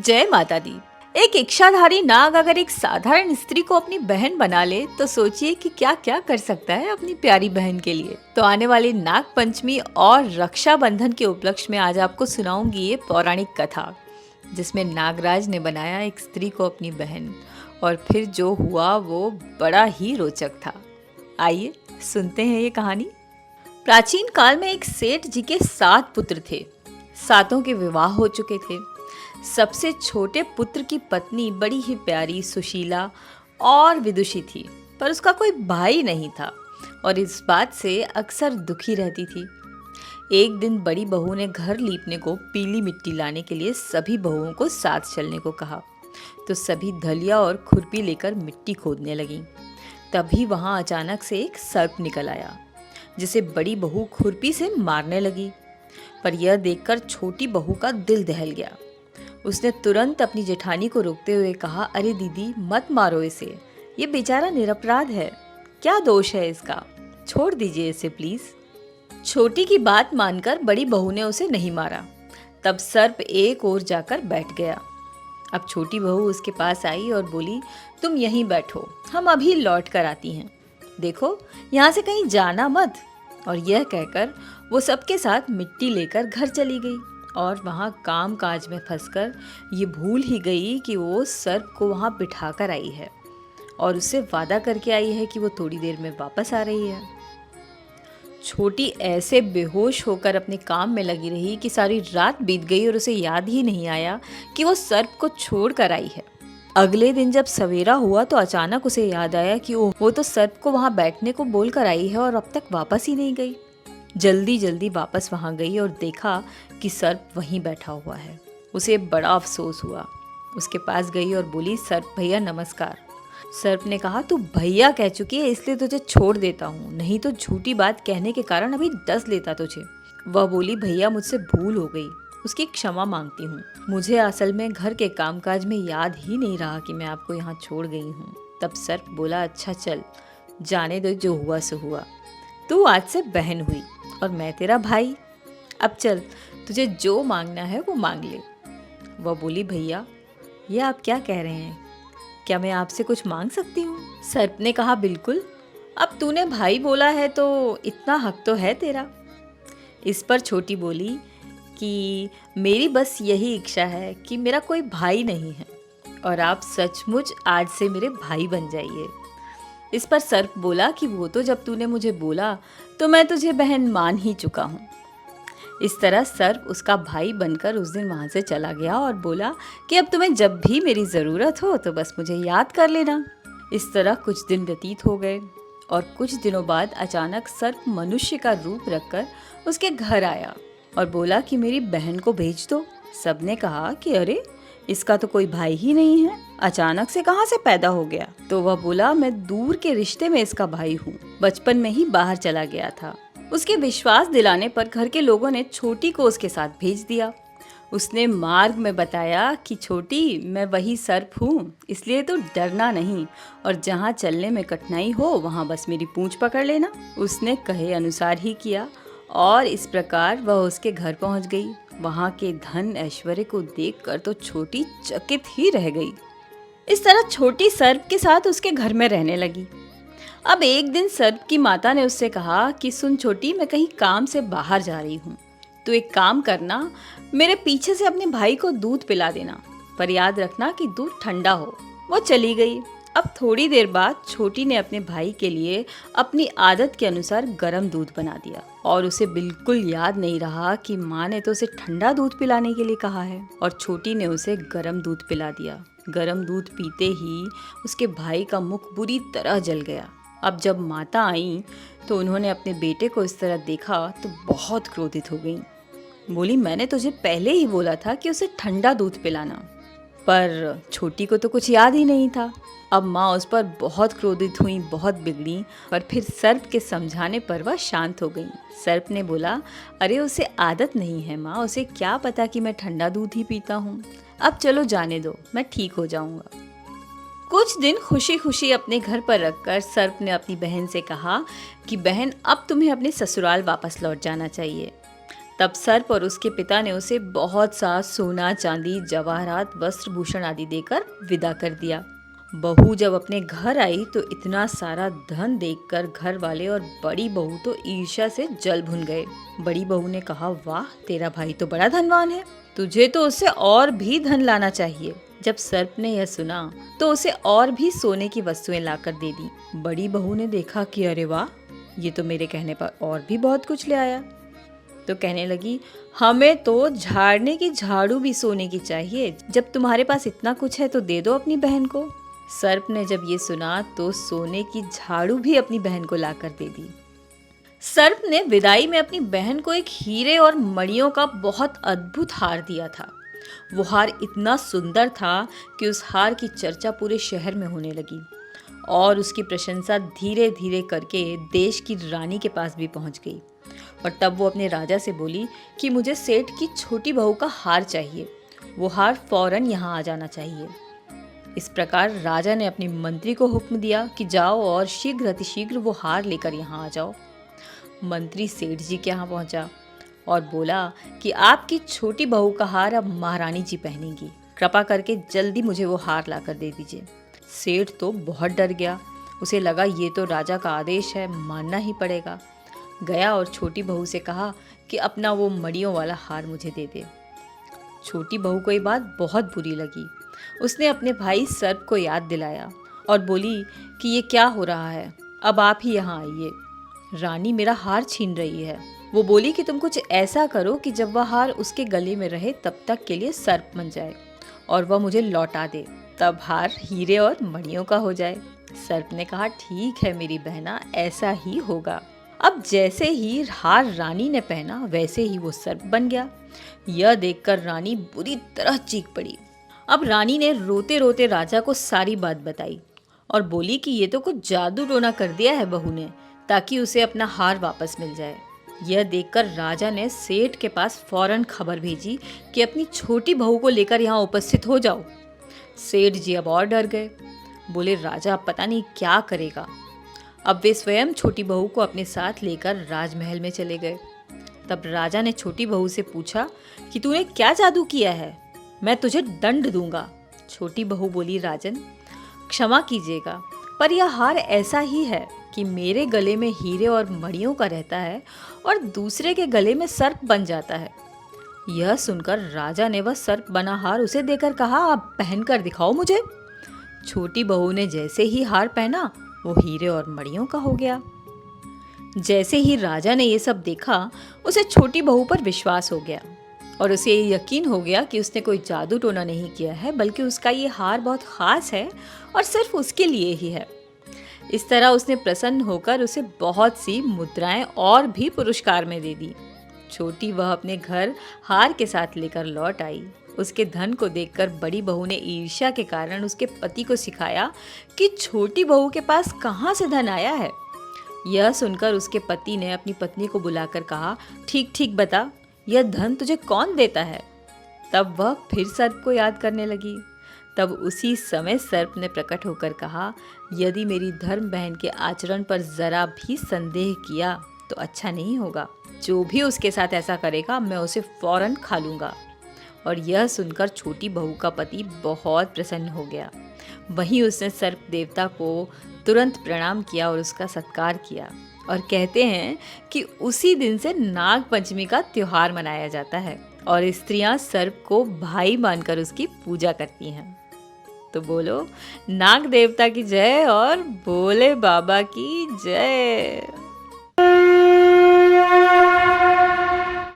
जय माता दी। एक इच्छाधारी नाग अगर एक साधारण स्त्री को अपनी बहन बना ले तो सोचिए कि क्या क्या कर सकता है अपनी प्यारी बहन के लिए। तो आने वाली नाग पंचमी और रक्षाबंधन के उपलक्ष्य में आज आपको सुनाऊंगी ये पौराणिक कथा, जिसमें नागराज ने बनाया एक स्त्री को अपनी बहन, और फिर जो हुआ वो बड़ा ही रोचक था। आइए सुनते हैं ये कहानी। प्राचीन काल में एक सेठ जी के 7 पुत्र थे। सातों के विवाह हो चुके थे। सबसे छोटे पुत्र की पत्नी बड़ी ही प्यारी, सुशीला और विदुषी थी, पर उसका कोई भाई नहीं था और इस बात से अक्सर दुखी रहती थी। एक दिन बड़ी बहू ने घर लीपने को पीली मिट्टी लाने के लिए सभी बहुओं को साथ चलने को कहा, तो सभी धलिया और खुरपी लेकर मिट्टी खोदने लगीं। तभी वहां अचानक से एक सर्प निकल आया, जिसे बड़ी बहू खुरपी से मारने लगी। पर यह देखकर छोटी बहू का दिल दहल गया। उसने तुरंत अपनी जेठानी को रोकते हुए कहा, अरे दीदी मत मारो इसे, ये बेचारा निरपराध है, क्या दोष है इसका, छोड़ दीजिए इसे प्लीज। छोटी की बात मानकर बड़ी बहू ने उसे नहीं मारा। तब सर्प एक ओर जाकर बैठ गया। अब छोटी बहू उसके पास आई और बोली, तुम यहीं बैठो, हम अभी लौट कर आती हैं, देखो यहाँ से कहीं जाना मत। और यह कहकर वो सबके साथ मिट्टी लेकर घर चली गई और वहाँ काम काज में फंसकर ये भूल ही गई कि वो सर्प को वहाँ बिठा कर आई है और उससे वादा करके आई है कि वो थोड़ी देर में वापस आ रही है। छोटी ऐसे बेहोश होकर अपने काम में लगी रही कि सारी रात बीत गई और उसे याद ही नहीं आया कि वो सर्प को छोड़ कर आई है। अगले दिन जब सवेरा हुआ तो अचानक उसे याद आया कि वो तो सर्प को वहाँ बैठने को बोल कर आई है और अब तक वापस ही नहीं गई। जल्दी जल्दी वापस वहाँ गई और देखा कि सर्प वहीं बैठा हुआ है। उसे बड़ा अफसोस हुआ। उसके पास गई और बोली, सर्प भैया नमस्कार। सर्प ने कहा, तू भैया कह चुकी है इसलिए तुझे छोड़ देता हूँ, नहीं तो झूठी बात कहने के कारण अभी डस लेता तुझे। वह बोली, भैया मुझसे भूल हो गई, उसकी क्षमा मांगती हूँ। मुझे असल में घर के कामकाज में याद ही नहीं रहा कि मैं आपको यहाँ छोड़ गई हूँ। तब सर्प बोला, अच्छा चल, जाने दो, जो हुआ सो हुआ। तू आज से बहन हुई और मैं तेरा भाई। अब चल, तुझे जो मांगना है वो मांग ले। वह बोली, भैया ये आप क्या कह रहे हैं, क्या मैं आपसे कुछ मांग सकती हूँ? सर्प ने कहा, बिल्कुल, अब तूने भाई बोला है तो इतना हक तो है तेरा। इस पर छोटी बोली कि मेरी बस यही इच्छा है कि मेरा कोई भाई नहीं है और आप सचमुच आज से मेरे भाई बन जाइए। इस पर सर्प बोला कि वो तो जब तूने मुझे बोला तो मैं तुझे बहन मान ही चुका हूँ। इस तरह सर्प उसका भाई बनकर उस दिन वहाँ से चला गया और बोला कि अब तुम्हें जब भी मेरी ज़रूरत हो तो बस मुझे याद कर लेना। इस तरह कुछ दिन व्यतीत हो गए और कुछ दिनों बाद अचानक सर्प मनुष्य का रूप रखकर उसके घर आया और बोला कि मेरी बहन को भेज दो। सबने कहा कि अरे इसका तो कोई भाई ही नहीं है, अचानक से कहाँ से पैदा हो गया? तो वह बोला, मैं दूर के रिश्ते में इसका भाई हूँ, बचपन में ही बाहर चला गया था। उसके विश्वास दिलाने पर घर के लोगों ने छोटी को उसके साथ भेज दिया। उसने मार्ग में बताया कि छोटी, मैं वही सर्प हूँ, इसलिए तो डरना नहीं और जहाँ चलने में कठिनाई हो वहाँ बस मेरी पूंछ पकड़ लेना। उसने कहे अनुसार ही किया और इस प्रकार वह उसके घर पहुँच गई। वहाँ के धन ऐश्वर्य को देखकर तो छोटी चकित ही रह गई। इस तरह छोटी सर्प के साथ उसके घर में रहने लगी। अब एक दिन सर्प की माता ने उससे कहा कि सुन छोटी, मैं कहीं काम से बाहर जा रही हूँ, तो एक काम करना, मेरे पीछे से अपने भाई को दूध पिला देना, पर याद रखना कि दूध ठंडा हो। वो चली गई। अब थोड़ी देर बाद छोटी ने अपने भाई के लिए अपनी आदत के अनुसार गर्म दूध बना दिया और उसे बिल्कुल याद नहीं रहा कि माँ ने तो उसे ठंडा दूध पिलाने के लिए कहा है, और छोटी ने उसे गर्म दूध पिला दिया। गर्म दूध पीते ही उसके भाई का मुख बुरी तरह जल गया। अब जब माता आई तो उन्होंने अपने बेटे को इस तरह देखा तो बहुत क्रोधित हो गई। बोली, मैंने तुझे पहले ही बोला था कि उसे ठंडा दूध पिलाना, पर छोटी को तो कुछ याद ही नहीं था। अब माँ उस पर बहुत क्रोधित हुई, बहुत बिगड़ी, पर फिर सर्प के समझाने पर वह शांत हो गई। सर्प ने बोला, अरे उसे आदत नहीं है माँ, उसे क्या पता कि मैं ठंडा दूध ही पीता हूँ, अब चलो जाने दो, मैं ठीक हो जाऊँगा। कुछ दिन खुशी खुशी अपने घर पर रखकर सर्प ने अपनी बहन से कहा कि बहन, अब तुम्हें अपने ससुराल वापस लौट जाना चाहिए। तब सर्प और उसके पिता ने उसे बहुत सा सोना, चांदी, जवाहरात, वस्त्र, भूषण आदि देकर विदा कर दिया। बहू जब अपने घर आई तो इतना सारा धन देखकर घर वाले और बड़ी बहू तो ईर्ष्या से जल भुन गए। बड़ी बहू ने कहा, वाह, तेरा भाई तो बड़ा धनवान है, तुझे तो उससे और भी धन लाना चाहिए। जब सर्प ने यह सुना तो उसे और भी सोने की वस्तुएं लाकर दे दी। बड़ी बहू ने देखा कि अरे वाह, ये तो मेरे कहने पर और भी बहुत कुछ ले आया। तो कहने लगी, हमें तो झाड़ने की झाड़ू भी सोने की चाहिए। जब तुम्हारे पास इतना कुछ है तो दे दो अपनी बहन को। सर्प ने जब ये सुना तो सोने की झाड़ू भी अपनी बहन को लाकर दे दी। सर्प ने विदाई में अपनी बहन को एक हीरे और मणियों का बहुत अद्भुत हार दिया था। वो हार इतना सुंदर था कि उस हार की चर्चा पूरे शहर में होने लगी और उसकी प्रशंसा धीरे धीरे करके देश की रानी के पास भी पहुंच गई। और तब वो अपने राजा से बोली कि मुझे सेठ की छोटी बहू का हार चाहिए, वो हार फौरन यहाँ आ जाना चाहिए। इस प्रकार राजा ने अपने मंत्री को हुक्म दिया कि जाओ और शीघ्र अतिशीघ्र वो हार लेकर यहाँ आ जाओ। मंत्री सेठ जी के यहाँ पहुंचा और बोला कि आपकी छोटी बहू का हार अब महारानी जी पहनेंगी, कृपा करके जल्दी मुझे वो हार लाकर दे दीजिए। सेठ तो बहुत डर गया, उसे लगा ये तो राजा का आदेश है, मानना ही पड़ेगा। गया और छोटी बहू से कहा कि अपना वो मड़ियों वाला हार मुझे दे दे। छोटी बहू को ये बात बहुत बुरी लगी। उसने अपने भाई सर्प को याद दिलाया और बोली कि ये क्या हो रहा है, अब आप ही यहाँ आइए, रानी मेरा हार छीन रही है। वो बोली कि तुम कुछ ऐसा करो कि जब वह हार उसके गले में रहे तब तक के लिए सर्प बन जाए और वह मुझे लौटा दे, तब हार हीरे और मणियों का हो जाए। सर्प ने कहा, ठीक है मेरी बहना, ऐसा ही होगा। अब जैसे ही हार रानी ने पहना वैसे ही वो सर्प बन गया। यह देखकर रानी बुरी तरह चीख पड़ी। अब रानी ने रोते रोते राजा को सारी बात बताई और बोली कि ये तो कुछ जादू टोना कर दिया है बहू ने, ताकि उसे अपना हार वापस मिल जाए। यह देखकर राजा ने सेठ के पास फौरन खबर भेजी कि अपनी छोटी बहू को लेकर यहाँ उपस्थित हो जाओ। सेठ जी अब और डर गए, बोले राजा अब पता नहीं क्या करेगा। अब वे स्वयं छोटी बहू को अपने साथ लेकर राजमहल में चले गए। तब राजा ने छोटी बहू से पूछा कि तूने क्या जादू किया है, मैं तुझे दंड दूंगा। छोटी बहू बोली, राजन क्षमा कीजिएगा, पर यह हार ऐसा ही है कि मेरे गले में हीरे और मणियों का रहता है और दूसरे के गले में सर्प बन जाता है। यह सुनकर राजा ने वह सर्प बना हार उसे देकर कहा, आप पहन कर दिखाओ मुझे। छोटी बहू ने जैसे ही हार पहना वो हीरे और मणियों का हो गया। जैसे ही राजा ने ये सब देखा उसे छोटी बहू पर विश्वास हो गया और उसे ये यकीन हो गया कि उसने कोई जादू टोना नहीं किया है, बल्कि उसका ये हार बहुत ख़ास है और सिर्फ उसके लिए ही है। इस तरह उसने प्रसन्न होकर उसे बहुत सी मुद्राएं और भी पुरस्कार में दे दी। छोटी वह अपने घर हार के साथ लेकर लौट आई। उसके धन को देखकर बड़ी बहू ने ईर्ष्या के कारण उसके पति को सिखाया कि छोटी बहू के पास कहाँ से धन आया है। यह सुनकर उसके पति ने अपनी पत्नी को बुलाकर कहा, ठीक ठीक बता, यह धन तुझे कौन देता है। तब वह फिर सर्प को याद करने लगी। तब उसी समय सर्प ने प्रकट होकर कहा, यदि मेरी धर्म बहन के आचरण पर जरा भी संदेह किया तो अच्छा नहीं होगा। जो भी उसके साथ ऐसा करेगा मैं उसे फौरन खा लूँगा। और यह सुनकर छोटी बहू का पति बहुत प्रसन्न हो गया। वहीं उसने सर्प देवता को तुरंत प्रणाम किया और उसका सत्कार किया। और कहते हैं कि उसी दिन से नाग पंचमी का त्योहार मनाया जाता है और स्त्रियां सर्प को भाई मानकर उसकी पूजा करती हैं। तो बोलो नाग देवता की जय और भोले बाबा की जय।